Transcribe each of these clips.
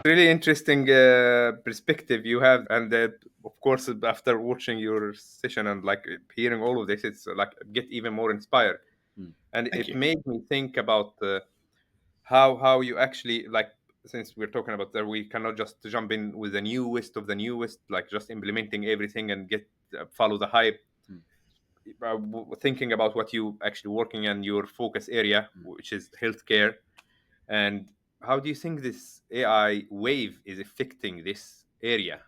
Really interesting perspective you have, and of course, after watching your session and like hearing all of this, it's like get even more inspired, Mm. and Thank it you. made me think about how you actually like. Since we're talking about that, we cannot just jump in with the newest of the newest, like just implementing everything and get follow the hype. Mm. Thinking about what you actually working in your focus area, Mm. which is healthcare, and how do you think this AI wave is affecting this area?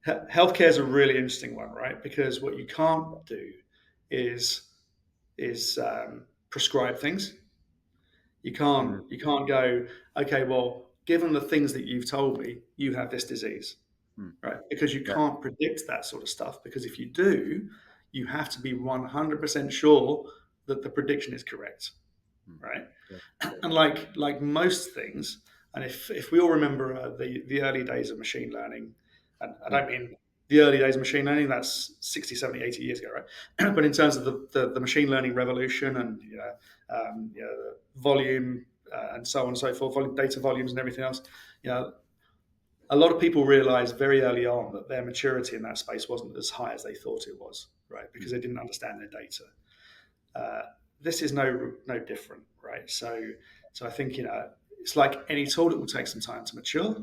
Healthcare is a really interesting one, right? Because what you can't do is prescribe things. Mhm. You can't go, okay, well, given the things that you've told me, you have this disease, Mm. right? Because you Yeah, can't predict that sort of stuff. Because if you do, you have to be 100% sure that the prediction is correct, Mm. right? Yeah. And like most things, and if we all remember the early days of machine learning, and I Mm. don't mean the early days of machine learning, that's 60, 70, 80 years ago, right? But in terms of the machine learning revolution and the volume and so on and so forth, data volumes and everything else, a lot of people realized very early on that their maturity in that space wasn't as high as they thought it was, right? Because Mm. they didn't understand their data. Uh, this is no different, right? So I think it's like any tool; it will take some time to mature.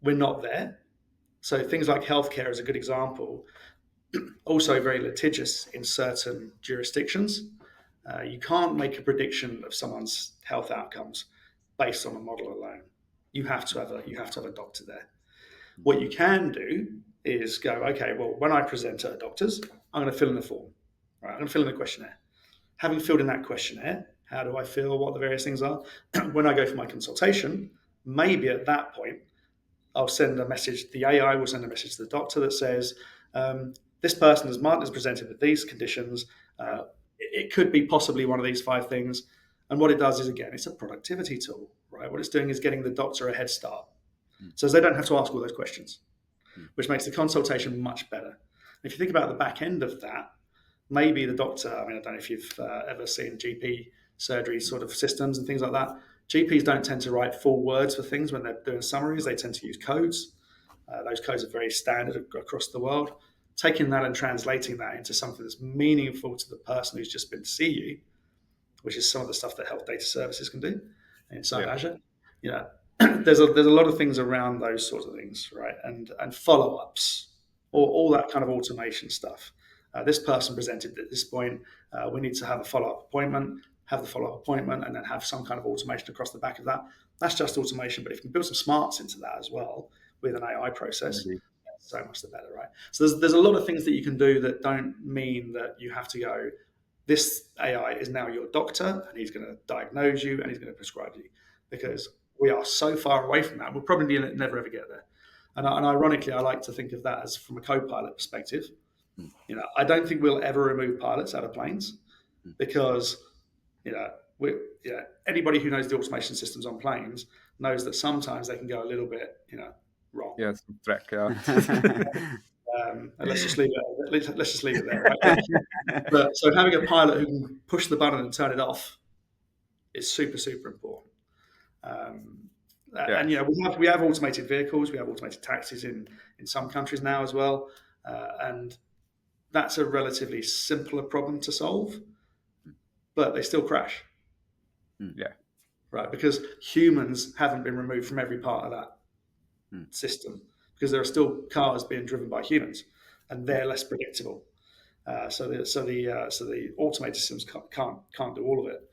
We're not there. So things like healthcare is a good example. Also, very litigious in certain jurisdictions. You can't make a prediction of someone's health outcomes based on a model alone. You have to have a doctor there. Mm. What you can do is go, okay, well, when I present at a doctor's, I'm going to fill in the form. Right, I'm going to fill in the questionnaire. Having filled in that questionnaire, how do I feel? What the various things are? When I go for my consultation, maybe at that point, I'll send a message. The AI will send a message to the doctor that says, "This person, as Martin has presented with these conditions, it could be possibly one of these five things." And what it does is, again, it's a productivity tool, right? What it's doing is getting the doctor a head start, Mm. so they don't have to ask all those questions, Mm. which makes the consultation much better. If you think about the back end of that, maybe the doctor, I mean, I don't know if you've ever seen GP surgery sort of systems and things like that. GPs don't tend to write full words for things when they're doing summaries. They tend to use codes. Those codes are very standard across the world. Taking that and translating that into something that's meaningful to the person who's just been to see you, which is some of the stuff that health data services can do inside yeah, Azure. You know, there's a lot of things around those sorts of things, right? And follow ups, or Mm. all that kind of automation stuff. This person presented at this point. We need to have a follow up appointment. Have the follow up appointment, and then have some kind of automation across the back of that. That's just automation, but if you can build some smarts into that as well with an AI process, indeed. so much the better, right? So there's a lot of things that you can do that don't mean that you have to go, this AI is now your doctor and he's going to diagnose you and he's going to prescribe you, because we are so far away from that. We'll probably never ever get there. And ironically, I like to think of that as from a co-pilot perspective. Mm. I don't think we'll ever remove pilots out of planes, Mm. because you know we anybody who knows the automation systems on planes knows that sometimes they can go a little bit wrong. Yes, track. Yeah. And let's just leave it. Let's just leave it there, right? But so having a pilot who can push the button and turn it off is super important. Um, Yeah. and we have automated vehicles, we have automated taxis in some countries now as well, and that's a relatively simpler problem to solve, but they still crash, Mm. Yeah. right? Because humans haven't been removed from every part of that Mm. system, because there are still cars being driven by humans, and Mm. they're less predictable. So the automated systems can't do all of it,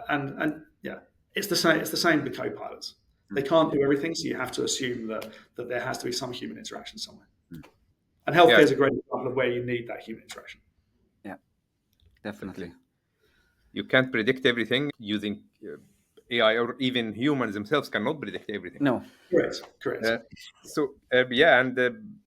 and yeah, it's the same. It's the same with co-pilots. They Mm. can't do everything, so you have to assume that there has to be some human interaction somewhere. Mm. And healthcare Yes, is a great example of where you need that human interaction. Yeah, definitely. you can't predict everything using AI, or even humans themselves cannot predict everything. No. Correct. Uh, so yeah, and